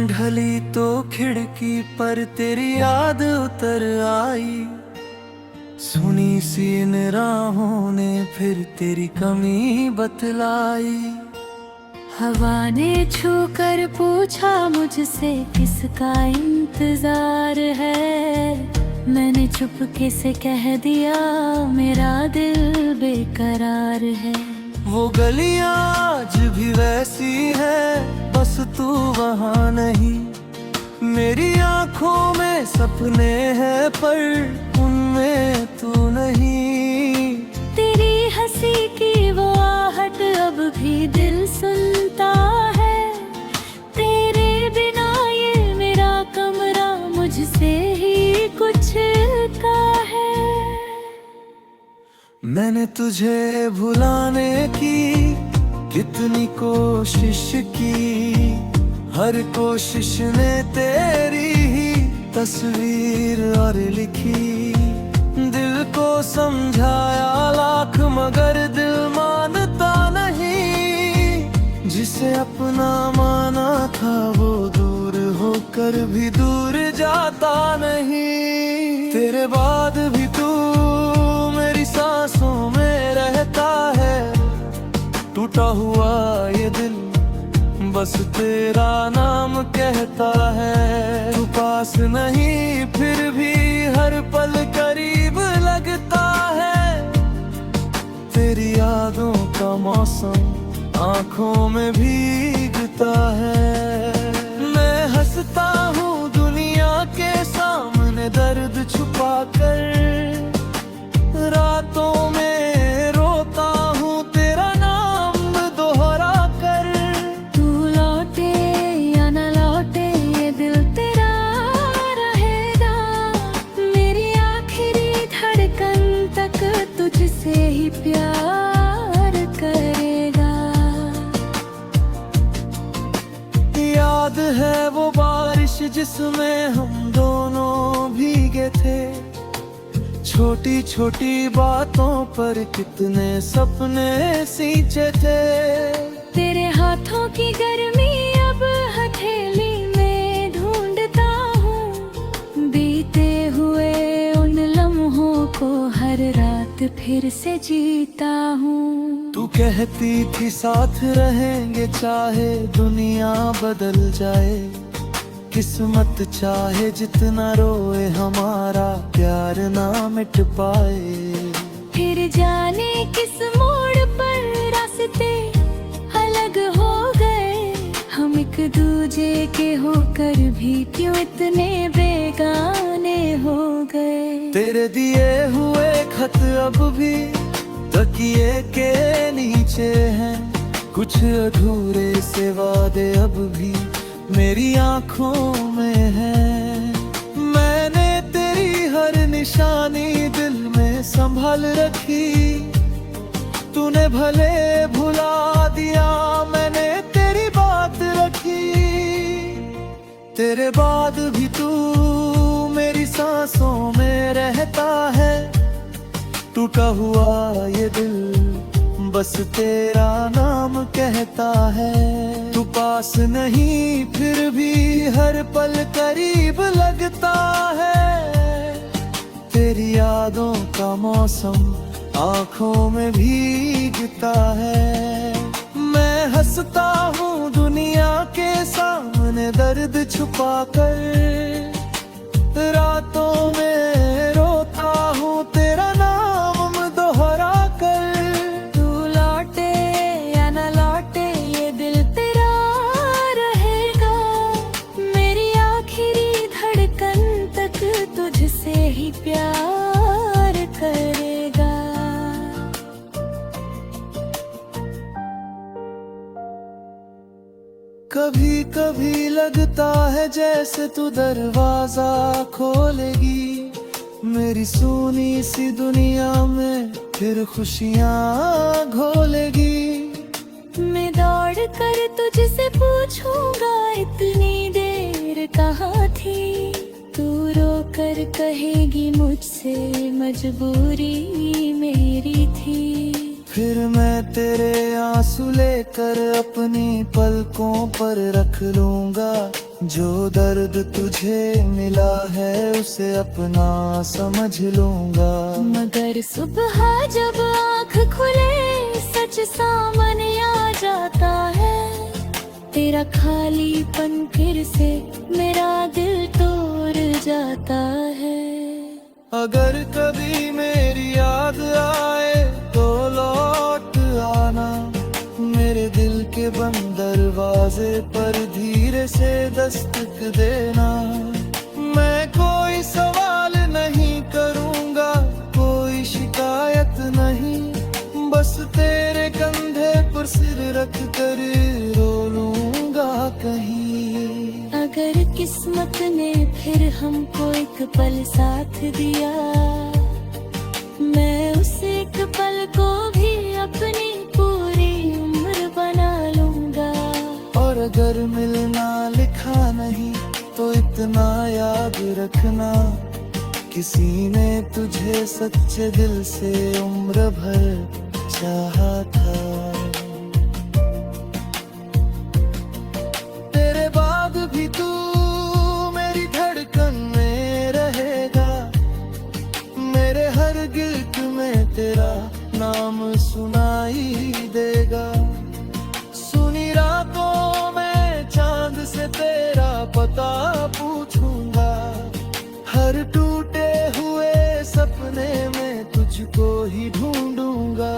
ढली तो खिड़की पर तेरी याद उतर आई। सुनी सी इन राहों ने फिर तेरी कमी बतलाई। हवा ने छू कर पूछा मुझसे किसका इंतजार है। मैंने चुपके से कह दिया मेरा दिल बेकरार है। वो गलियां आज भी वैसी है, बस तू वहाँ नहीं। मेरी आंखों में सपने हैं पर उनमें तू नहीं। तेरी हंसी की वो आहट अब भी दिल सुनता है। तेरे बिना ये मेरा कमरा मुझसे ही कुछ का है। मैंने तुझे भुलाने की कितनी कोशिश की, हर कोशिश ने तेरी ही तस्वीर और लिखी। दिल को समझाया लाख मगर दिल मानता नहीं। जिसे अपना माना था वो दूर होकर भी दूर जाता नहीं। तेरे बाद भी तू मेरी सांसों में रहता है। टूटा हुआ ये दिल बस तेरा नाम कहता है। तू पास नहीं फिर भी हर पल करीब लगता है। तेरी यादों का मौसम आंखों में भीगता है। मैं हंसता हूँ दुनिया के सामने दर्द छुपा कर। रातों में रोता हूँ तेरा नाम दोहरा कर। तू लौटे या न लौटे ये दिल तेरा रहेगा। मेरी आखिरी धड़कन तक तुझसे ही प्यार करेगा। याद है वो बारिश जिसमें हम दोनों भीगे थे। छोटी छोटी बातों पर कितने सपने सींचे थे। तेरे हाथों की गर्मी अब हथेली में ढूंढता हूँ। बीते हुए उन लम्हों को हर रात फिर से जीता हूँ। तू कहती थी साथ रहेंगे चाहे दुनिया बदल जाए। किस्मत चाहे जितना रोए हमारा प्यार ना मिट पाए। फिर जाने किस मोड़ पर रास्ते अलग हो गए। हम एक दूजे के होकर भी क्यों इतने बेगाने हो गए। तेरे दिए हुए खत अब भी तकिए के नीचे हैं। कुछ अधूरे से वादे अब भी मेरी आंखों में है। मैंने तेरी हर निशानी दिल में संभाल रखी। तूने भले भुला दिया मैंने तेरी बात रखी। तेरे बाद भी तू मेरी सांसों में रहता है। टूटा हुआ ये दिल बस तेरा नाम कहता है। तू पास नहीं फिर भी हर पल करीब लगता है। तेरी यादों का मौसम आंखों में भीगता है। मैं हंसता हूँ दुनिया के सामने दर्द छुपा कर। रातों में रोता हूँ तेरा नाम दोहरा कर। तू लौटे या न लौटे ये दिल तेरा रहेगा। मेरी आखिरी धड़कन तक तुझसे ही प्यार करेगा। कभी कभी लगता है जैसे तू दरवाजा खोलेगी। मेरी सुनी सी दुनिया में फिर खुशियाँ घोलेगी। मैं दौड़ कर तुझसे पूछूंगा इतनी देर कहाँ थी। तू रो कर कहेगी मुझसे मजबूरी मेरी थी। फिर मैं तेरे आंसू लेकर अपनी पलकों पर रख लूंगा। जो दर्द तुझे मिला है उसे अपना समझ लूंगा। मगर सुबह जब आँख खुले सच सामने आ जाता है। तेरा खालीपन फिर से मेरा दिल तोड़ जाता है। अगर कभी मेरी याद आए तो लौट आना, मेरे दिल के बंद दरवाजे पर धीरे से दस्तक देना। मैं कोई सवाल नहीं करूँगा, कोई शिकायत नहीं, बस तेरे कंधे पर सिर रख कर रो लूँगा कहीं। अगर किस्मत ने फिर हमको एक पल साथ दिया, मैं उस एक पल को भी अपनी पूरी उम्र बना लूँगा। और अगर मिलना लिखा नहीं तो इतना याद रखना, किसी ने तुझे सच्चे दिल से उम्र भर चाहा था। तेरे बाद भी तू मेरी धड़कन में रहेगा, मेरे हर गिल्ट में तेरा नाम सुनाई देगा। सुनी रातों में चांद से तेरा पता पूछूंगा, हर टूटे हुए सपने में तुझको ही ढूंढूंगा।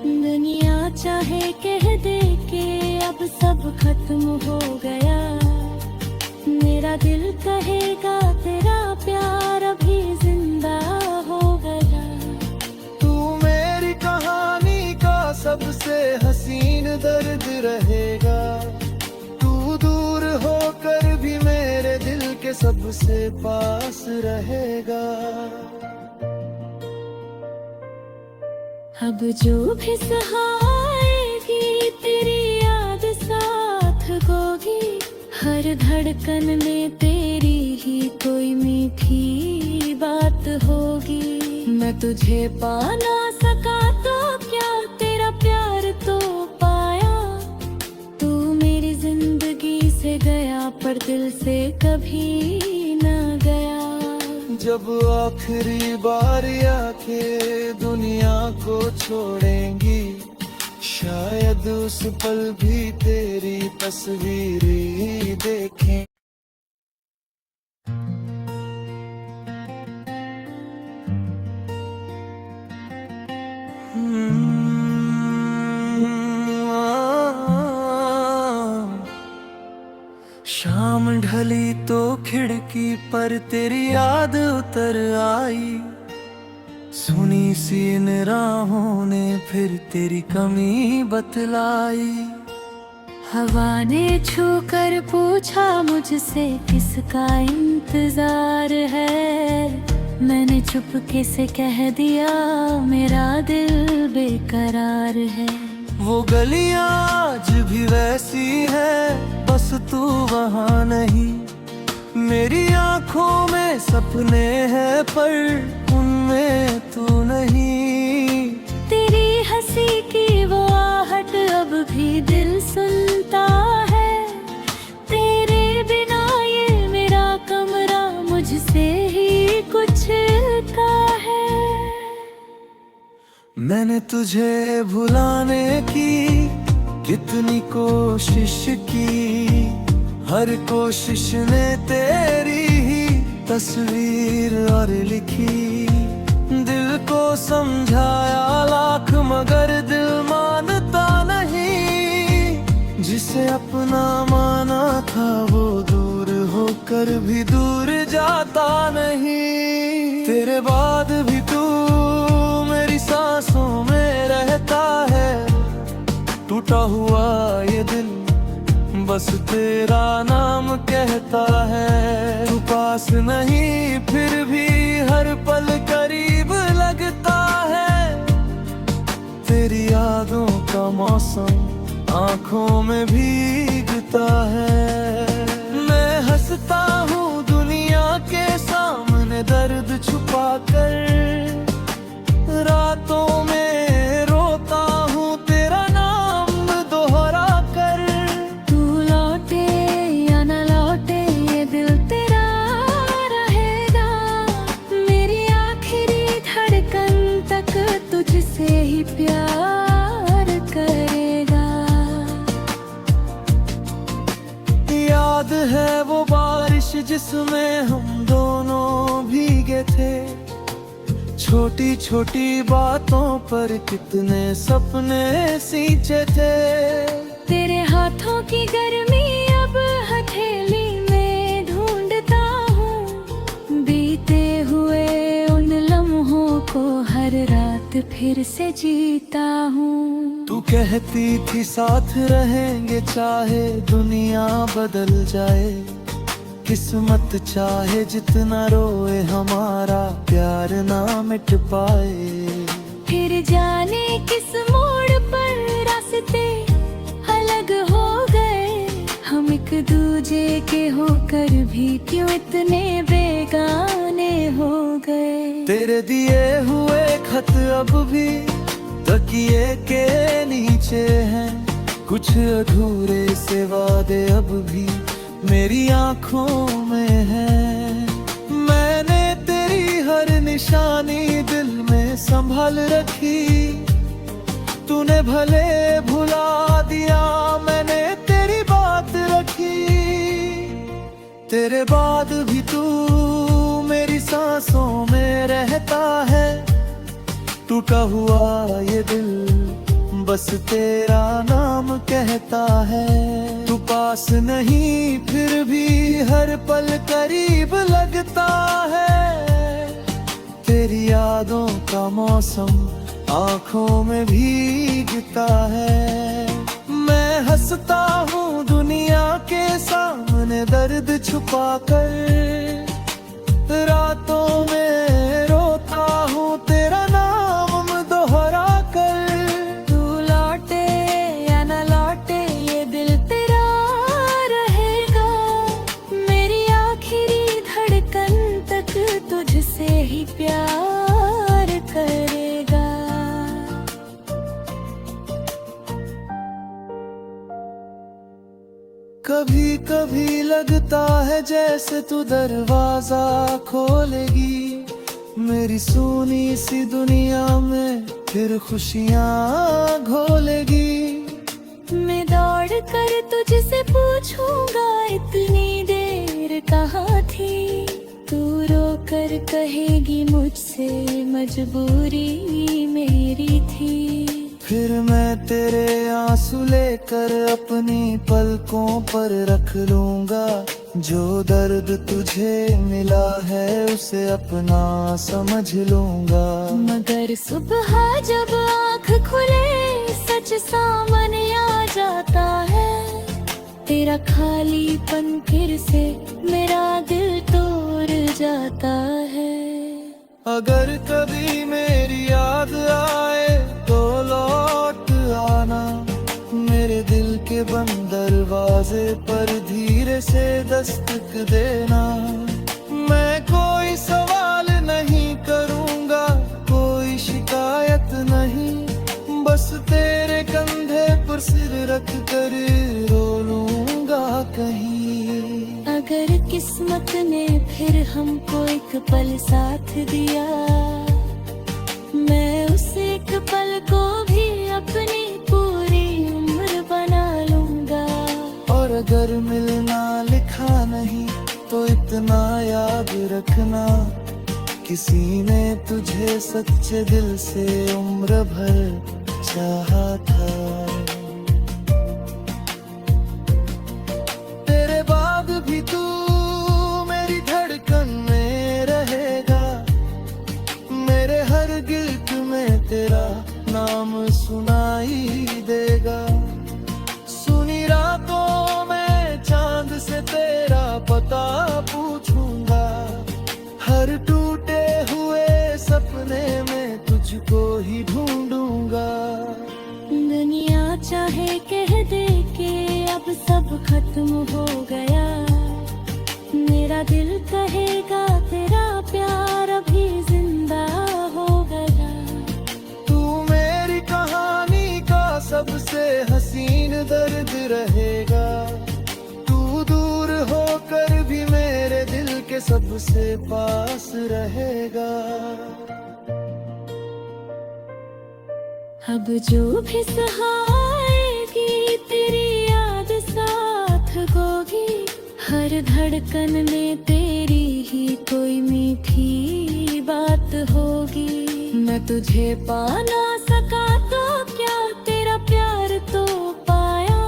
दुनिया चाहे कह दे कि अब सब खत्म हो गया, मेरा दिल कहेगा तेरा प्यार अभी जिंदा हो गया। तू मेरी कहानी का सबसे हसीन दर्द रहेगा, तू दूर होकर भी मेरे दिल के सबसे पास रहेगा। अब जो भी सहाएगी तेरी याद साथ होगी, हर धड़कन में तेरी ही कोई मीठी बात होगी। मैं तुझे पा ना सका तो क्या, तेरा प्यार तो पाया। तू मेरी जिंदगी से गया पर दिल से कभी न गया। जब आखिरी बार आके दुनिया को छोड़ेंगी, शायद उस पल भी तेरी तस्वीर ही देखें। शाम ढली तो खिड़की पर तेरी याद उतर आई, सुनी सी इन राहों ने फिर तेरी कमी बतलाई। हवा ने छू कर पूछा मुझसे किसका इंतजार है, मैंने चुपके से कह दिया मेरा दिल बेकरार है। वो गलियां आज भी वैसी है, बस तू वहाँ नहीं। मेरी आंखों में सपने हैं पर उनमें तू नहीं। तेरी हंसी की वो आहट अब भी दिल सुनता है, तेरे बिना ये मेरा कमरा मुझसे ही कुछ का है। मैंने तुझे भुलाने की कितनी कोशिश की, हर कोशिश ने तेरी ही तस्वीर और लिखी। दिल को समझाया लाख मगर दिल मानता नहीं, जिसे अपना माना था वो दूर होकर भी दूर जाता नहीं। तेरे बाद भी तू मेरी सांसों में रहता है, टूटा हुआ ये दिल बस तेरा नाम कहता है। तू पास नहीं फिर भी हर पल करीब लगता है, तेरी यादों का मौसम आंखों में भीगता है। मैं हंसता हूँ दुनिया के सामने दर्द छुपा कर, रातों में रोता हूँ तेरा नाम दोहरा कर। तू लौटे या न लौटे है वो बारिश जिसमें हम दोनों भीगे थे। छोटी छोटी बातों पर कितने सपने सींचे थे। तेरे हाथों की गर्मी अब हथेली में ढूंढता हूँ। बीते हुए उन लम्हों को हर रात फिर से जीता हूँ। तू कहती थी साथ रहेंगे चाहे दुनिया बदल जाए। किस्मत चाहे जितना रोए हमारा प्यार ना मिट पाए। फिर जाने किस मोड़ पर रास्ते अलग हो गए। हम एक दूजे के होकर भी क्यों इतने बेगाने हो गए। तेरे दिए हुए खत अब भी तकिए के नीचे हैं। कुछ अधूरे से वादे अब भी मेरी आंखों में है। मैंने तेरी हर निशानी दिल में संभाल रखी। तूने भले भुला दिया मैंने तेरी बात रखी। तेरे बाद भी तू मेरी सांसों में रहता है। टूटा हुआ ये दिल बस तेरा नाम कहता है। तू पास नहीं फिर भी हर पल करीब लगता है। तेरी यादों का मौसम आँखों में भीगता है। मैं हंसता हूँ दुनिया के सामने दर्द छुपा कर। रातों में रोता हूँ तेरा नाम दोहरा कर। तू लौटे या न लौटे ये दिल तेरा रहेगा। मेरी आखिरी धड़कन तक तुझसे ही प्यार करेगा। कभी कभी लगता है जैसे तू दरवाजा खोलेगी। मेरी सुनी सी दुनिया में फिर खुशियाँ घोलेगी। मैं दौड़ कर तुझसे पूछूंगा इतनी देर कहाँ थी। तू रो कर कहेगी मुझसे मजबूरी मेरी थी। फिर मैं तेरे आंसू लेकर अपनी पलकों पर रख लूंगा। जो दर्द तुझे मिला है उसे अपना समझ लूंगा। मगर सुबह जब आँख खुले सच सामने आ जाता है। तेरा खालीपन फिर से मेरा दिल तोड़ जाता है। अगर कभी मेरी याद आए तो लौट आना। मेरे दिल के बंद दरवाजे पर धीरे से दस्तक देना। मैं कोई सवाल नहीं करूँगा कोई शिकायत नहीं। बस तेरे कंधे पर सिर रख कर रो लूँगा कहीं। अगर किस्मत ने फिर हमको एक पल साथ दिया। मैं उस एक पल को भी अपनी पूरी उम्र बना लूंगा। और अगर मिलना लिखा नहीं तो इतना याद रखना। किसी ने तुझे सच्चे दिल से उम्र भर चाहा था। तेरे बाद भी तू मेरी धड़कन में रहेगा। मेरे हर गिल्ट में तेरा नाम सुनाई देगा। सुनी रातों में चांद से तेरा पता पूछूंगा। हर टूटे हुए सपने में तुझको ही ढूंढूंगा। दुनिया चाहे कह दे कि अब सब खत्म हो गया। मेरा दिल कहेगा तेरा प्यार अभी जिंदा हो गया। तू मेरी कहानी का सबसे हसीन दर्द रहेगा। तू दूर होकर भी मेरे दिल के सबसे पास रहेगा। अब जो भी सहाएगी तेरी याद साथ होगी। हर धड़कन में तेरी ही कोई मीठी बात होगी। मैं तुझे पा ना सका तो क्या तेरा प्यार तो पाया।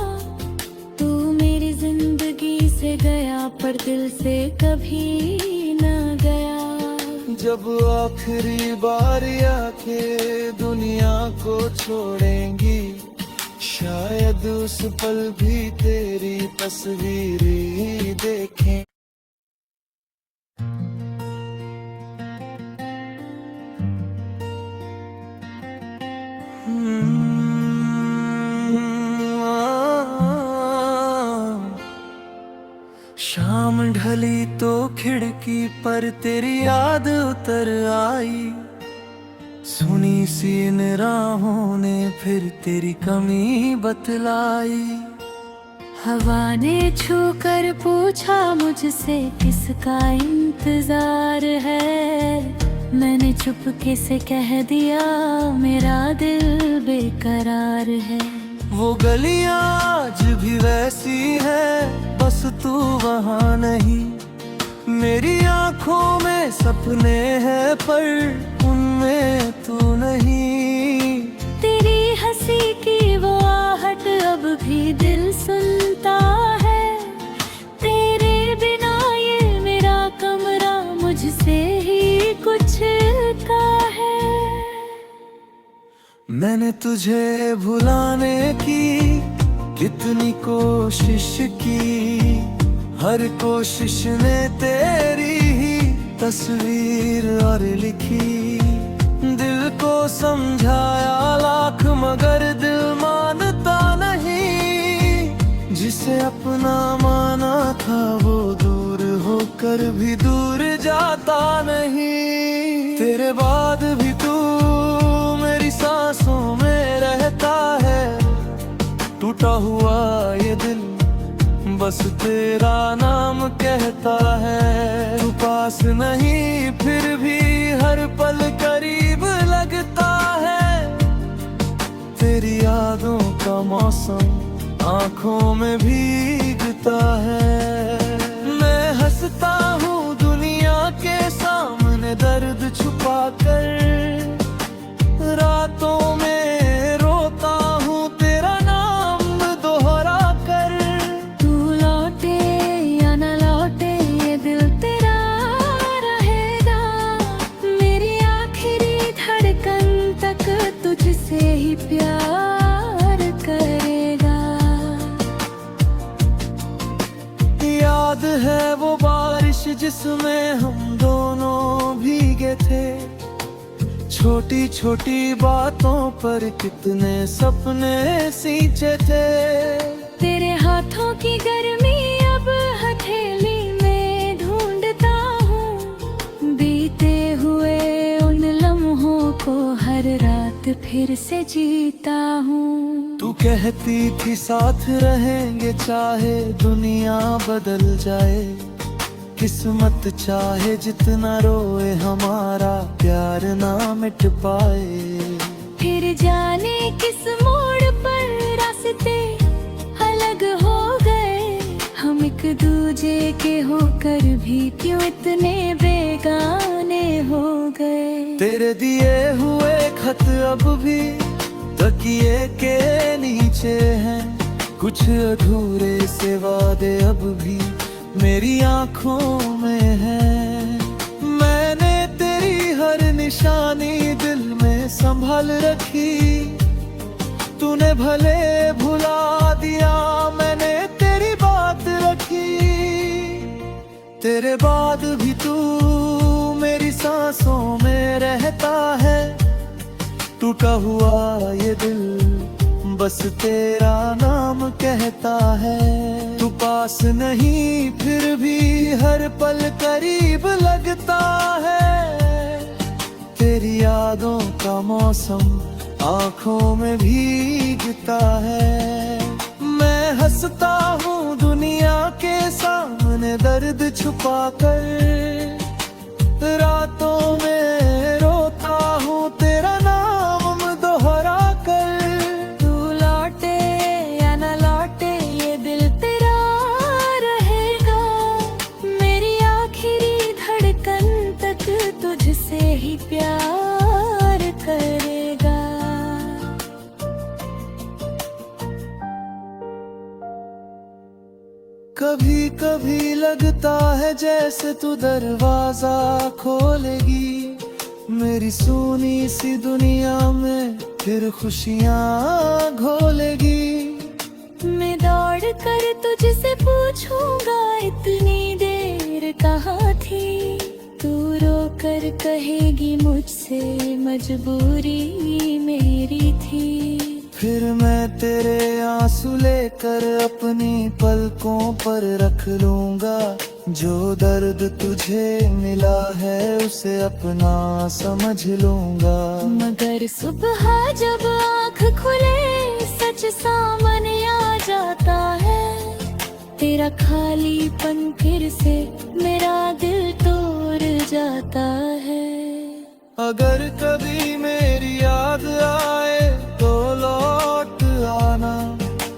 तू मेरी जिंदगी से गया पर दिल से कभी न गया। जब आखिरी बार आंखें दुनिया को छोड़ेंगी, शायद उस पल भी तेरी तस्वीर ही देखें। शाम ढली तो खिड़की पर तेरी याद उतर आई। सुनी सी इन राहों ने फिर तेरी कमी बतलाई। हवा ने छू कर पूछा मुझसे किसका इंतजार है। मैंने चुपके से कह दिया मेरा दिल बेकरार है। वो गलियां आज भी वैसी है, बस तू वहाँ नहीं। मेरी आंखों में सपने हैं पर उनमें तू नहीं। तेरी हंसी की वो आहट अब भी दिल सुनता है। तेरे बिना ये मेरा कमरा मुझसे ही कुछ का है। मैंने तुझे भुलाने की कितनी कोशिश की, हर कोशिश ने तेरी ही तस्वीर और लिखी। दिल को समझाया लाख मगर दिल मानता नहीं। जिसे अपना माना था वो दूर होकर भी दूर जाता नहीं। तेरे बाद भी तू मेरी सांसों में रहता है। टूटा हुआ ये दिल बस तेरा नाम कहता है। तू पास नहीं फिर भी हर पल करीब लगता है। तेरी यादों का मौसम आंखों में भीगता है। मैं हंसता हूँ दुनिया के सामने दर्द छुपा कर। रातों में रोता हूँ तेरा नाम दोहरा कर। तू लौटे या न लौटे ये दिल तेरा रहेगा। मेरी आखिरी धड़कन तक तुझसे ही प्यार करेगा। याद है वो बारिश जिसमें हम दोनों भीगे थे। छोटी छोटी बातों पर कितने सपने सींचे थे। तेरे हाथों की गर्मी अब हथेली में ढूंढता हूँ। बीते हुए उन लम्हों को हर रात फिर से जीता हूँ। तू कहती थी साथ रहेंगे चाहे दुनिया बदल जाए। किस्मत चाहे जितना रोए हमारा प्यार ना मिट पाए। फिर जाने किस मोड़ पर रास्ते अलग हो गए। हम एक दूजे के होकर भी क्यों इतने बेगाने हो गए। तेरे दिए हुए खत अब भी तकिए के नीचे हैं। कुछ अधूरे से वादे अब भी मेरी आंखों में है। मैंने तेरी हर निशानी दिल में संभाल रखी। तूने भले भुला दिया मैंने तेरी बात रखी। तेरे बाद भी तू मेरी सांसों में रहता है। टूटा हुआ ये दिल बस तेरा नाम कहता है। तू पास नहीं फिर भी हर पल करीब लगता है। तेरी यादों का मौसम आंखों में भीगता है। मैं हंसता हूँ दुनिया के सामने दर्द छुपा कर। रातों में रोता हूँ तेरा नाम दोहरा कर। तू लौटे या न लौटे ये दिल तेरा रहेगा। लगता है जैसे तू दरवाजा खोलेगी मेरी सुनी सी दुनिया में फिर खुशियाँ घोलेगी। मैं दौड़ कर तुझसे पूछूंगा इतनी देर कहाँ थी, तू रो कर कहेगी मुझसे मजबूरी मेरी थी। फिर मैं तेरे आंसू लेकर अपनी पलकों पर रख लूंगा, जो दर्द तुझे मिला है उसे अपना समझ लूंगा। मगर सुबह जब आँख खुले सच सामने आ जाता है, तेरा खालीपन फिर से मेरा दिल तोड़ जाता है। अगर कभी मेरी याद आए तो लौट आना,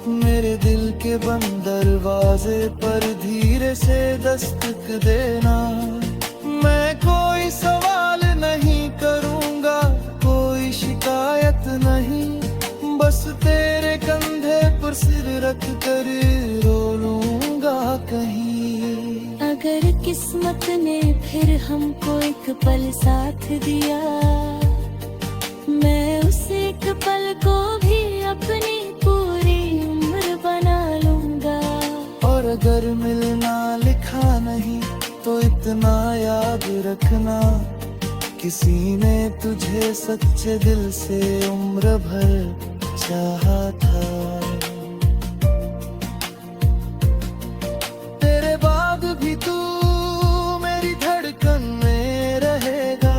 मेरे दिल के बंद दरवाजे पर धीरे से दस्तक देना। मैं कोई सवाल नहीं करूँगा, कोई शिकायत नहीं, बस तेरे कंधे पर सिर रख कर रो लूँगा कहीं। अगर किस्मत ने फिर हमको एक पल साथ दिया, मैं उस एक पल को भी अपनी पूरी उम्र बना लूंगा। और अगर मिलना लिखा नहीं तो इतना याद रखना, किसी ने तुझे सच्चे दिल से उम्र भर चाहा था। तेरे बाद भी तू मेरी धड़कन में रहेगा,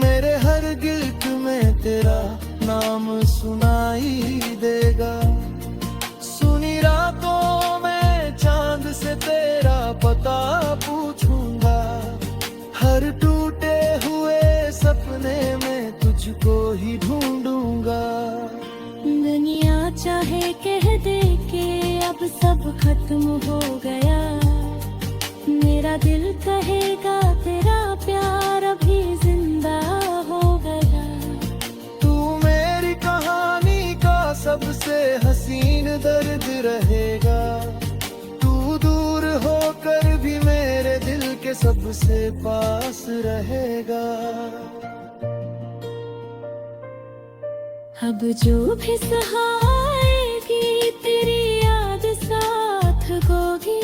मेरे हर गिल्ट में तेरा नाम सुनाई देगा। सुनी रातों में चांद से तेरा पता पूछूंगा, हर टूटे हुए सपने में तुझको ही ढूंढूंगा। दुनिया चाहे कह दे कि अब सब खत्म हो गया, मेरा दिल कहेगा तेरा प्यार अभी जिंदा हो गया। तू मेरी कहानी का सबसे हसीन दर्द रहेगा, तू दूर होकर भी मेरे दिल के सबसे पास रहेगा। अब जो भी सहाएगी तेरी याद साथ होगी,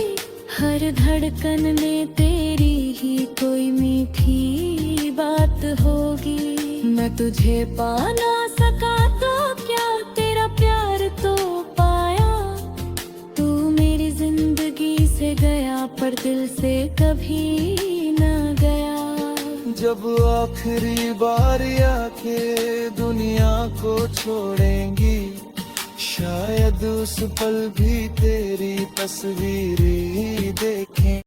हर धड़कन में तेरी ही कोई मीठी बात होगी। मैं तुझे पा ना सका तो क्या तेरा प्यार तो पाया, तू मेरी जिंदगी से गया पर दिल से कभी न गया। जब आखिरी बार आके दुनिया को छोड़ेंगी, शायद उस पल भी तेरी तस्वीर ही देखें।